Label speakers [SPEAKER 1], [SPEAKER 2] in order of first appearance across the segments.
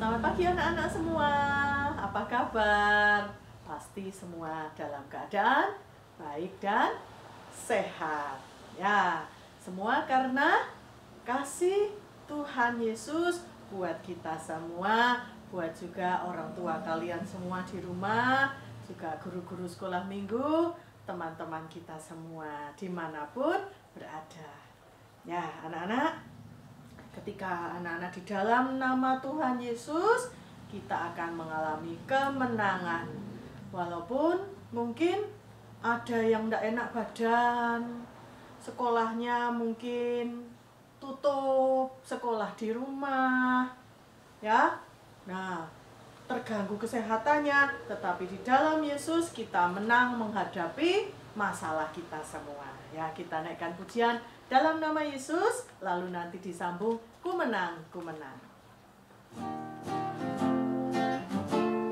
[SPEAKER 1] Selamat pagi anak-anak semua. Apa kabar? Pasti semua dalam keadaan baik dan sehat. Ya, semua karena kasih Tuhan Yesus buat kita semua, buat juga orang tua kalian semua di rumah, juga guru-guru sekolah minggu, teman-teman kita semua dimanapun berada. Ya, anak-anak, ketika anak-anak di dalam nama Tuhan Yesus, kita akan mengalami kemenangan. Walaupun mungkin ada yang tidak enak badan, sekolahnya mungkin tutup, sekolah di rumah, ya. Nah, terganggu kesehatannya, tetapi di dalam Yesus kita menang menghadapi masalah kita semua. Ya, kita naikkan pujian dalam nama Yesus, lalu nanti disambung ku menang, ku menang.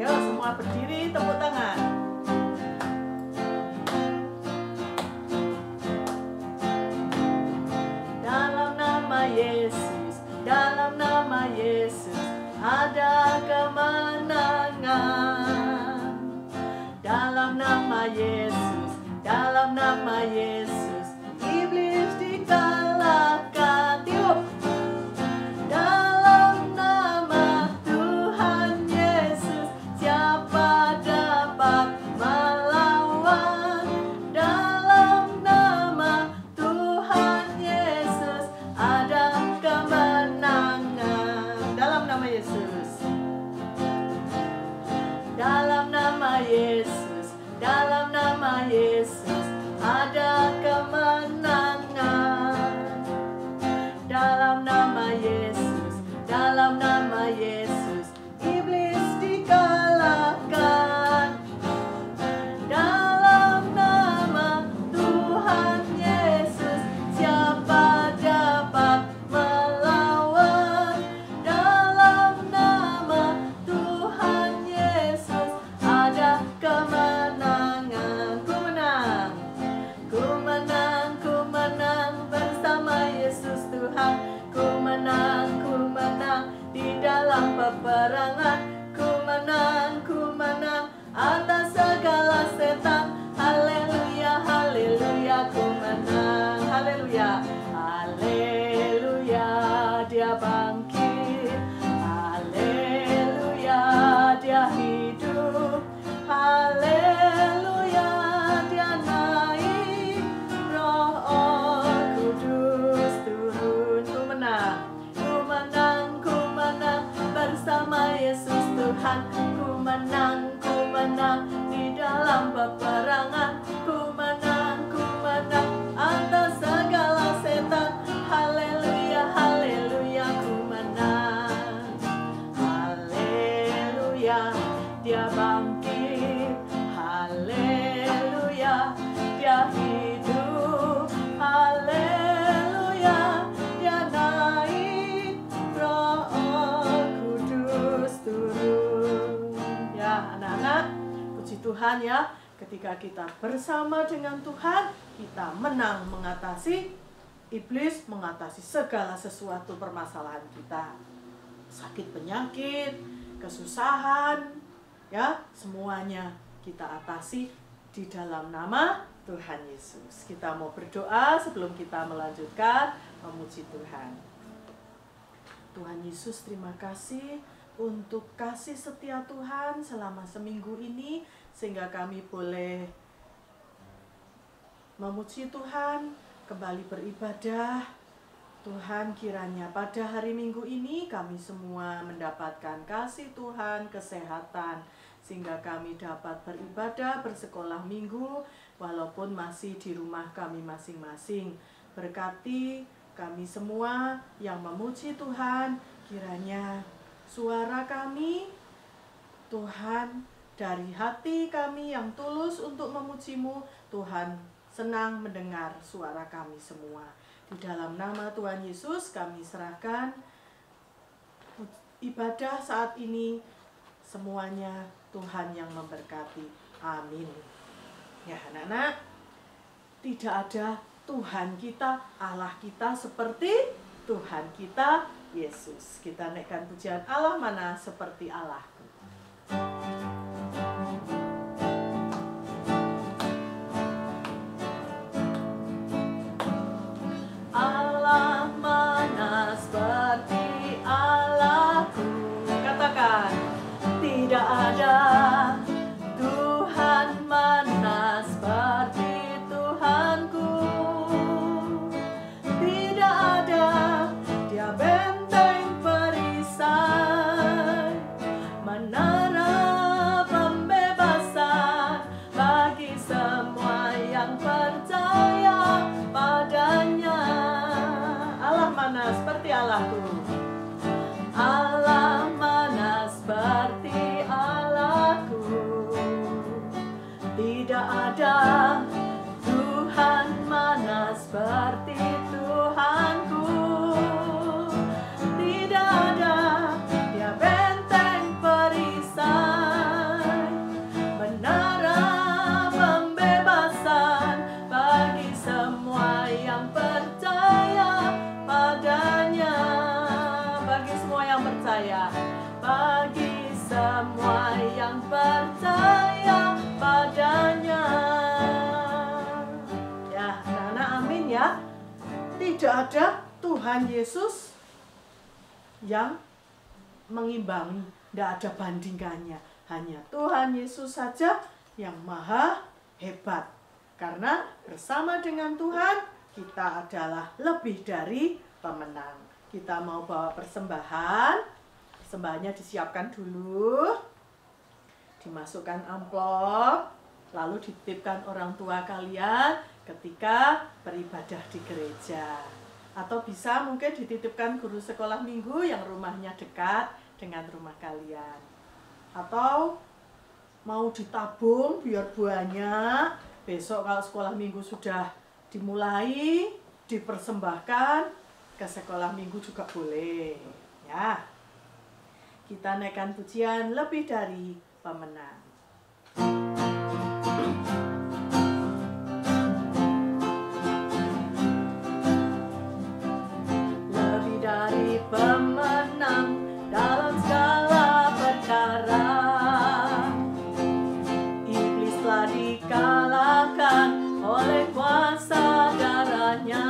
[SPEAKER 1] Yuk semua berdiri, tepuk tangan. Dalam nama Yesus, dalam nama Yesus ada kemenangan. Dalam nama Yesus, dalam nama Yesus iblis dikalahkan. Tiup. Dalam nama Tuhan Yesus siapa dapat melawan? Dalam nama Tuhan Yesus ada kemenangan. Dalam nama Yesus, dalam nama Yesus, dalam nama Yesus ada kemenangan. Dalam nama Yesus, dalam nama Yesus iblis dikalahkan. Dalam nama Tuhan Yesus siapa dapat melawan? Dalam nama Tuhan Yesus ada kemenangan. Ku menang, ku menang, ku menang bersama Yesus Tuhan. Ku menang di dalam peperangan. Ku menang atas segala setan. Haleluya, haleluya, ku menang. Haleluya, haleluya, dia bangkit. Haleluya, dia hidup. Haleluya, dia naik. Roh Kudus turun. Ku menang bersama Yesus Tuhan. Ku menang di dalam peperangan. Ku menang atas segala setan. Haleluya, haleluya, ku menang. Haleluya, dia bangkit. Haleluya, dia hidup. Haleluya, dia naik. Roh Kudus turun. Ya anak-anak, puji Tuhan ya, ketika kita bersama dengan Tuhan, kita menang mengatasi iblis, mengatasi segala sesuatu permasalahan kita. Sakit penyakit, kesusahan, ya, semuanya kita atasi di dalam nama Tuhan Yesus. Kita mau berdoa sebelum kita melanjutkan memuji Tuhan. Tuhan Yesus, terima kasih untuk kasih setia Tuhan selama seminggu ini, sehingga kami boleh memuji Tuhan, kembali beribadah. Tuhan, kiranya pada hari Minggu ini kami semua mendapatkan kasih Tuhan, kesehatan, sehingga kami dapat beribadah, bersekolah minggu, walaupun masih di rumah kami masing-masing. Berkati kami semua yang memuji Tuhan, kiranya suara kami, Tuhan, dari hati kami yang tulus untuk memuji-Mu, Tuhan senang mendengar suara kami semua. Di dalam nama Tuhan Yesus kami serahkan ibadah saat ini, semuanya Tuhan yang memberkati. Amin. Ya anak-anak, tidak ada Tuhan kita, Allah kita seperti Tuhan kita Yesus. Kita naikkan pujian Allah mana seperti Allahku. Allah mana seperti Allahku. Katakan, tidak ada Tuhan mana seperti Tuhanku. Tidak ada, Dia benteng perisai, menara pembebasan bagi semua yang percaya padanya. Allah mana seperti Allahku. Allah mana seperti Allahku. Tidak ada Tuhan mana seperti Tuhanku. Tidak ada, Dia benteng perisai, menara pembebasan bagi semua yang percaya padanya. Bagi semua yang percaya, bagi semua yang percaya padanya. Ya, anak-anak, amin ya. Tidak ada Tuhan Yesus yang mengimbangi, tidak ada bandingannya. Hanya Tuhan Yesus saja yang maha hebat. Karena bersama dengan Tuhan, kita adalah lebih dari pemenang. Kita mau bawa persembahan. Persembahannya disiapkan dulu, dimasukkan amplop, lalu dititipkan orang tua kalian ketika beribadah di gereja. Atau bisa mungkin dititipkan guru sekolah minggu yang rumahnya dekat dengan rumah kalian. Atau mau ditabung biar banyak, besok kalau sekolah minggu sudah dimulai, dipersembahkan ke sekolah minggu juga boleh. Ya, kita naikkan pujian lebih dari pemenang. Lebih dari pemenang dalam segala perkara, iblis telah dikalahkan oleh kuasa darahnya.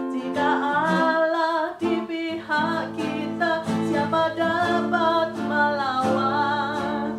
[SPEAKER 1] Jika Allah di pihak kita, siapa dapat melawan?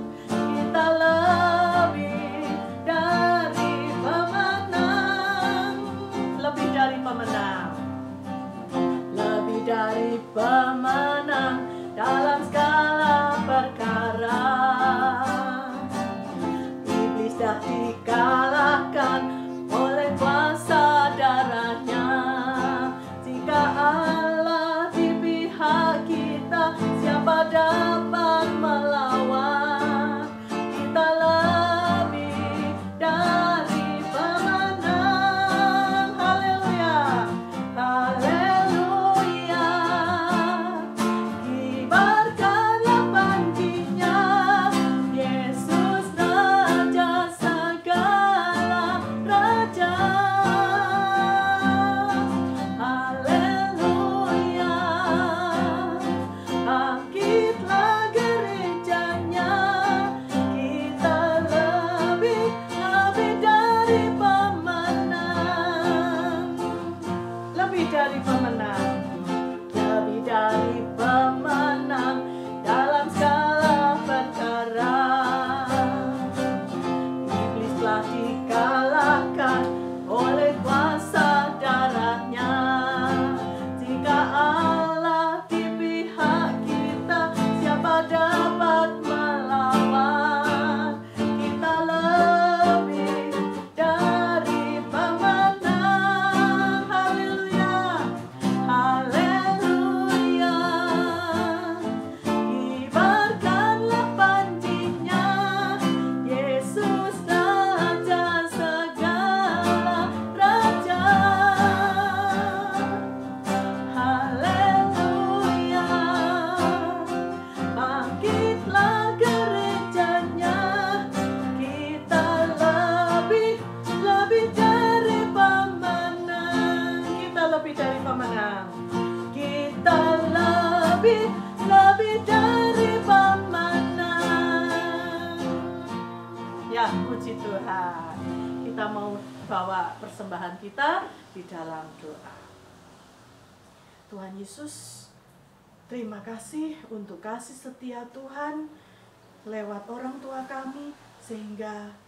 [SPEAKER 1] lebih dari pemenang. Ya, puji Tuhan. Kita mau bawa persembahan kita di dalam doa. Tuhan Yesus, terima kasih untuk kasih setia Tuhan lewat orang tua kami, sehingga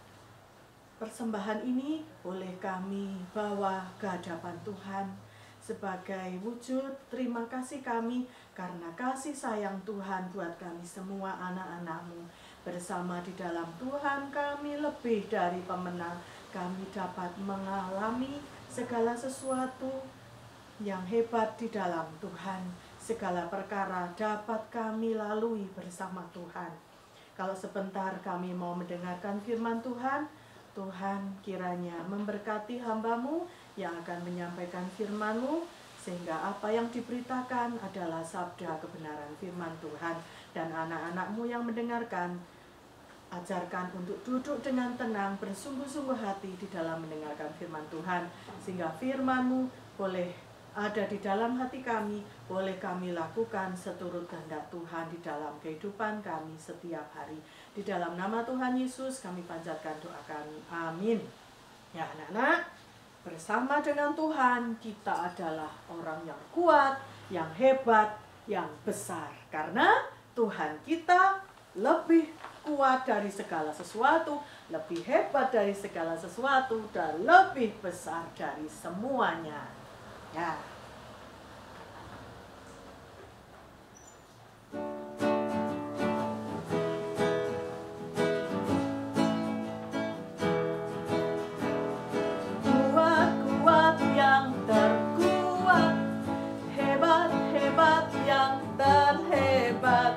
[SPEAKER 1] persembahan ini boleh kami bawa ke hadapan Tuhan sebagai wujud terima kasih kami karena kasih sayang Tuhan buat kami semua anak-anak-Mu. Bersama di dalam Tuhan kami lebih dari pemenang. Kami dapat mengalami segala sesuatu yang hebat di dalam Tuhan. Segala perkara dapat kami lalui bersama Tuhan. Kalau sebentar kami mau mendengarkan firman Tuhan, Tuhan kiranya memberkati hamba-Mu yang akan menyampaikan firman-Mu, sehingga apa yang diberitakan adalah sabda kebenaran firman Tuhan. Dan anak-anak-Mu yang mendengarkan, ajarkan untuk duduk dengan tenang, bersungguh-sungguh hati di dalam mendengarkan firman Tuhan, sehingga firman-Mu boleh ada di dalam hati kami, boleh kami lakukan seturut kehendak Tuhan di dalam kehidupan kami setiap hari. Di dalam nama Tuhan Yesus kami panjatkan doa kami. Amin. Ya anak-anak, bersama dengan Tuhan kita adalah orang yang kuat, yang hebat, yang besar. Karena Tuhan kita lebih kuat dari segala sesuatu, lebih hebat dari segala sesuatu, dan lebih besar dari semuanya. Ya. Kuat-kuat yang terkuat, hebat-hebat yang terhebat,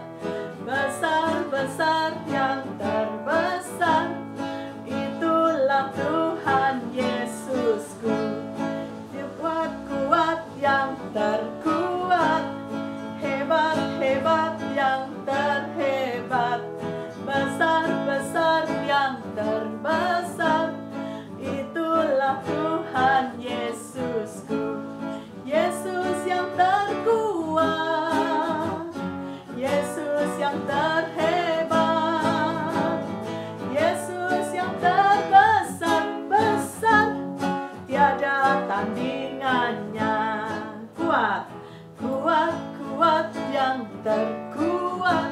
[SPEAKER 1] besar-besar yang terbesar, itulah Tuhan Yesusku. Kuat-kuat yang terkuat, hebat-hebat yang terhebat, besar-besar yang terbesar, itulah Tuhan Yesusku. Yesus yang terkuat, Yesus yang terhebat, Yesus yang terbesar-besar, tiada tandingannya. Kuat, kuat, kuat yang terkuat,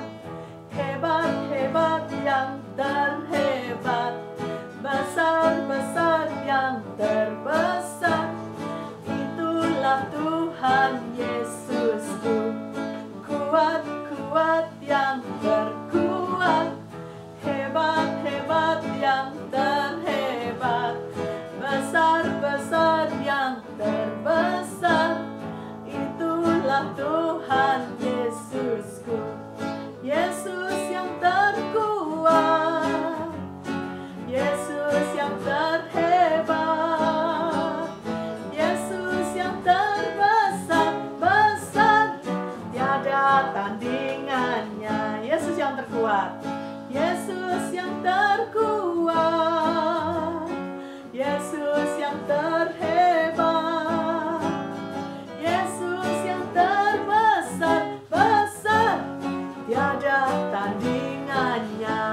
[SPEAKER 1] hebat-hebat yang terhebat, besar-besar yang terbesar, itulah Tuhan Yesusku. Kuat-kuat yang terkuat, hebat-hebat yang terhebat, besar-besar yang terbesar, itulah Tuhan Yesusku. Yesus yang terkuat, Yesus yang terhebat, Yesus yang terbesar-besar, tiada tandingannya. Yesus yang terkuat, Yesus yang terkuat, Yesus yang terhebat, Yesus yang terbesar-besar, tiada tandingannya,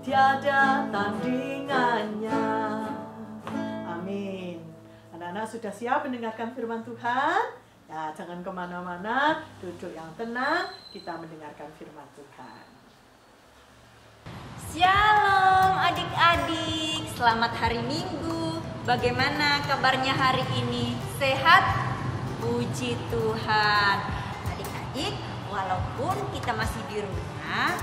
[SPEAKER 1] tiada tandingannya. Amin. Anak-anak sudah siap mendengarkan firman Tuhan? Ya, jangan kemana-mana, duduk yang tenang, kita mendengarkan firman Tuhan.
[SPEAKER 2] Shalom adik-adik, selamat hari Minggu. Bagaimana kabarnya hari ini? Sehat? Puji Tuhan. Adik-adik, walaupun kita masih di rumah,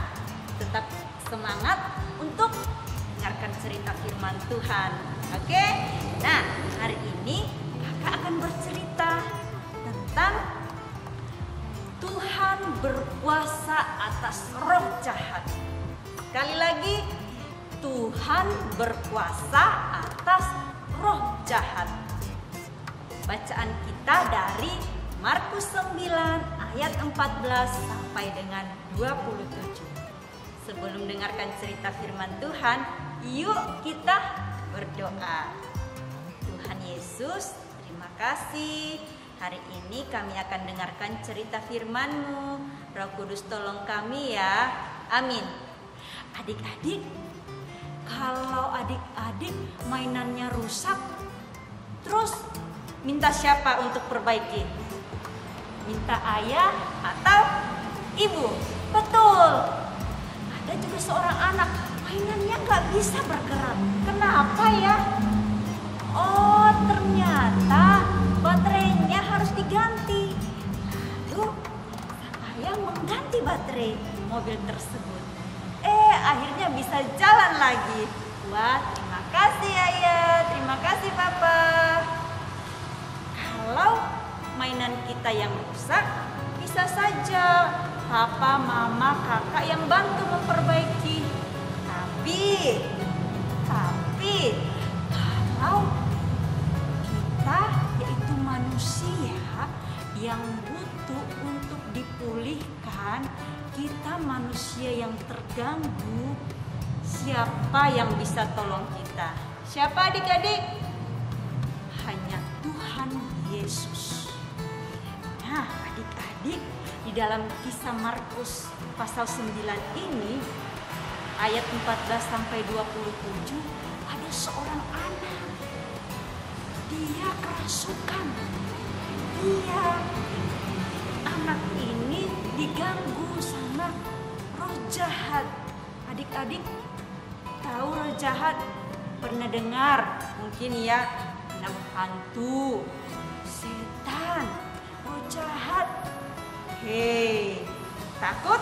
[SPEAKER 2] tetap semangat untuk mendengarkan cerita firman Tuhan. Oke? Nah, hari ini kakak akan bercerita tentang Tuhan berkuasa atas roh jahat. Sekali lagi, Tuhan berkuasa atas roh jahat. Bacaan kita dari Markus 9 ayat 14 sampai dengan 27. Sebelum mendengarkan cerita firman Tuhan, yuk kita berdoa. Tuhan Yesus, terima kasih Hari ini kami akan dengarkan cerita firman-Mu. Roh Kudus tolong kami ya. Amin. Adik-adik, kalau adik-adik mainannya rusak, terus minta siapa untuk perbaiki? Minta ayah atau ibu? Betul. Ada juga seorang anak mainannya nggak bisa bergerak. Kenapa ya? Oh, ternyata baterainya harus diganti. Lalu ayah mengganti baterai mobil tersebut. Akhirnya bisa jalan lagi. Wah, terima kasih ayah, terima kasih papa. Kalau mainan kita yang rusak, bisa saja papa, mama, kakak yang bantu memperbaiki. Tapi kalau kita yaitu manusia yang butuh untuk dipulihkan, kita manusia yang terganggu, siapa yang bisa tolong kita? Siapa adik-adik? Hanya Tuhan Yesus. Nah, adik-adik, di dalam kisah Markus pasal 9 ini, ayat 14 sampai 27, ada seorang anak. Dia kerasukan. Anak ini diganggu sama roh jahat. Adik-adik tahu roh jahat? Pernah dengar? Mungkin ya, nama hantu, setan, roh jahat. Hei, takut?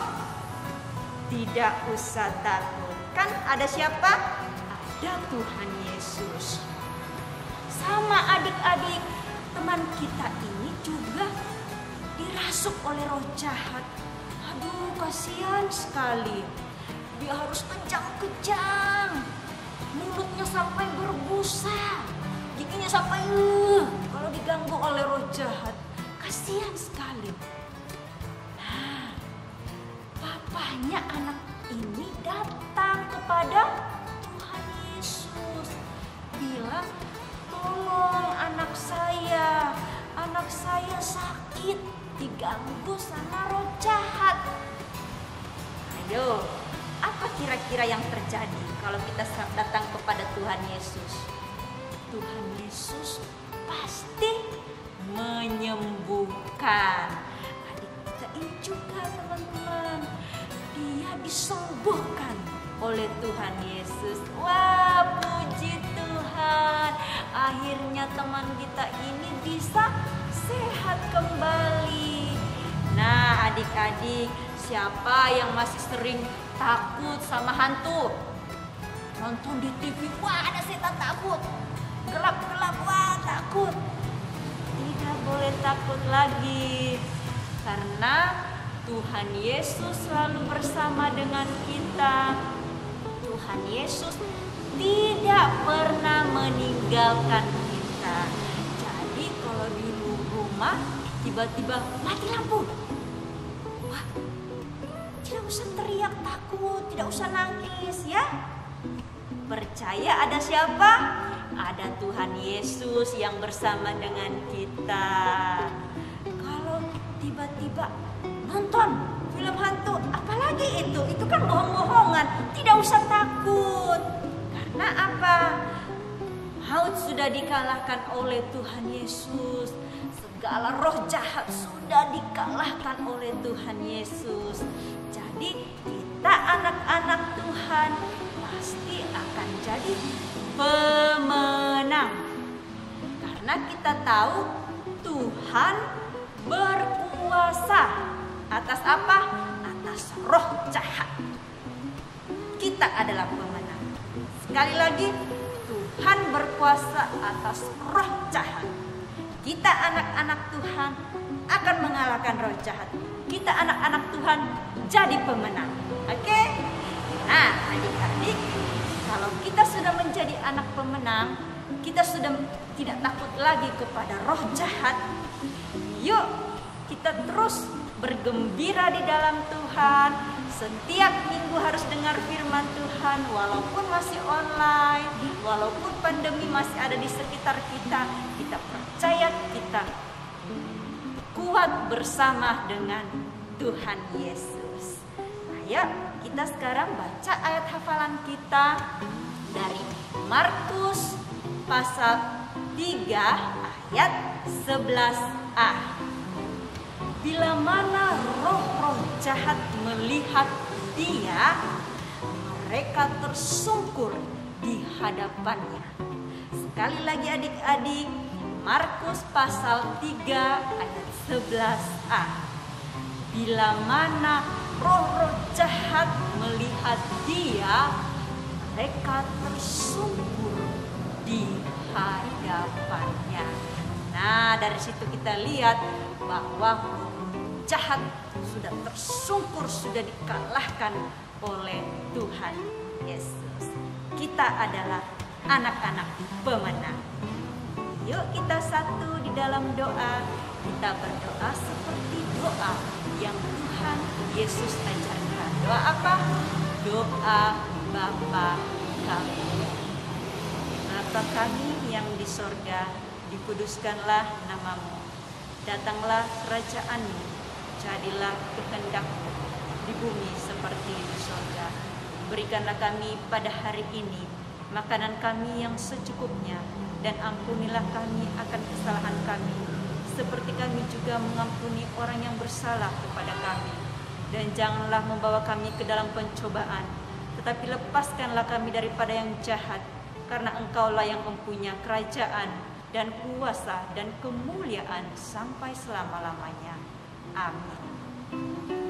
[SPEAKER 2] Tidak usah takut. Kan ada siapa? Ada Tuhan Yesus. Sama adik-adik, teman kita ini juga dirasuk oleh roh jahat. Aduh, kasihan sekali. Dia harus kejang-kejang. Mulutnya sampai berbusa. Giginya sampai kalau diganggu oleh roh jahat. Kasihan sekali. Nah, papanya anak ini datang kepada Tuhan Yesus. Bilang, tolong anak saya sakit, diganggu sama roh jahat. Ayo, apa kira-kira yang terjadi kalau kita datang kepada Tuhan Yesus? Tuhan Yesus pasti menyembuhkan. Adik kita ini juga teman-teman, dia disembuhkan oleh Tuhan Yesus. Wah, puji Tuhan. Akhirnya teman kita ini bisa sehat kembali. Nah, adik-adik, siapa yang masih sering takut sama hantu? Nonton di TV, wah ada setan, takut. Gelap-gelap, wah takut. Tidak boleh takut lagi. Karena Tuhan Yesus selalu bersama dengan kita. Tuhan Yesus tidak pernah meninggalkan kita. Jadi kalau di rumah tiba-tiba mati lampu, wah, tidak usah teriak takut, tidak usah nangis ya. Percaya ada siapa? Ada Tuhan Yesus yang bersama dengan kita. Kalau tiba-tiba nonton film hantu, apalagi itu kan bohong-bohongan, tidak usah takut. Karena apa? Maut sudah dikalahkan oleh Tuhan Yesus. Segala roh jahat sudah dikalahkan oleh Tuhan Yesus. Jadi kita anak-anak Tuhan pasti akan jadi pemenang. Karena kita tahu Tuhan berkuasa atas apa? Atas roh jahat. Kita adalah pemenang. Sekali lagi, Tuhan berkuasa atas roh jahat. Kita anak-anak Tuhan akan mengalahkan roh jahat. Kita anak-anak Tuhan jadi pemenang. Oke? Nah, adik-adik, kalau kita sudah menjadi anak pemenang, kita sudah tidak takut lagi kepada roh jahat. Yuk, kita terus bergembira di dalam Tuhan. Setiap minggu harus dengar firman Tuhan, walaupun masih online, walaupun pandemi masih ada di sekitar kita. Kita percaya kita kuat bersama dengan Tuhan Yesus. Ayo kita sekarang baca ayat hafalan kita dari Markus pasal 3 ayat 11a. Bila mana roh-roh jahat melihat dia, mereka tersungkur di hadapannya. Sekali lagi adik-adik, Markus pasal 3 ayat 11a. Bila mana roh-roh jahat melihat dia, mereka tersungkur di hadapannya. Nah, dari situ kita lihat bahwa jahat sudah tersungkur, sudah dikalahkan oleh Tuhan Yesus. Kita adalah anak-anak pemenang. Yuk kita satu di dalam doa. Kita berdoa seperti doa yang Tuhan Yesus ajarkan. Doa apa? Doa Bapa kami. Bapa kami yang di sorga, dikuduskanlah namamu. Datanglah kerajaan-Mu. Jadilah kehendak-Mu di bumi seperti di sorga. Berikanlah kami pada hari ini makanan kami yang secukupnya, dan ampunilah kami akan kesalahan kami, seperti kami juga mengampuni orang yang bersalah kepada kami. Dan janganlah membawa kami ke dalam pencobaan, tetapi lepaskanlah kami daripada yang jahat, karena Engkaulah yang mempunyai kerajaan dan kuasa dan kemuliaan sampai selama-lamanya. Amin.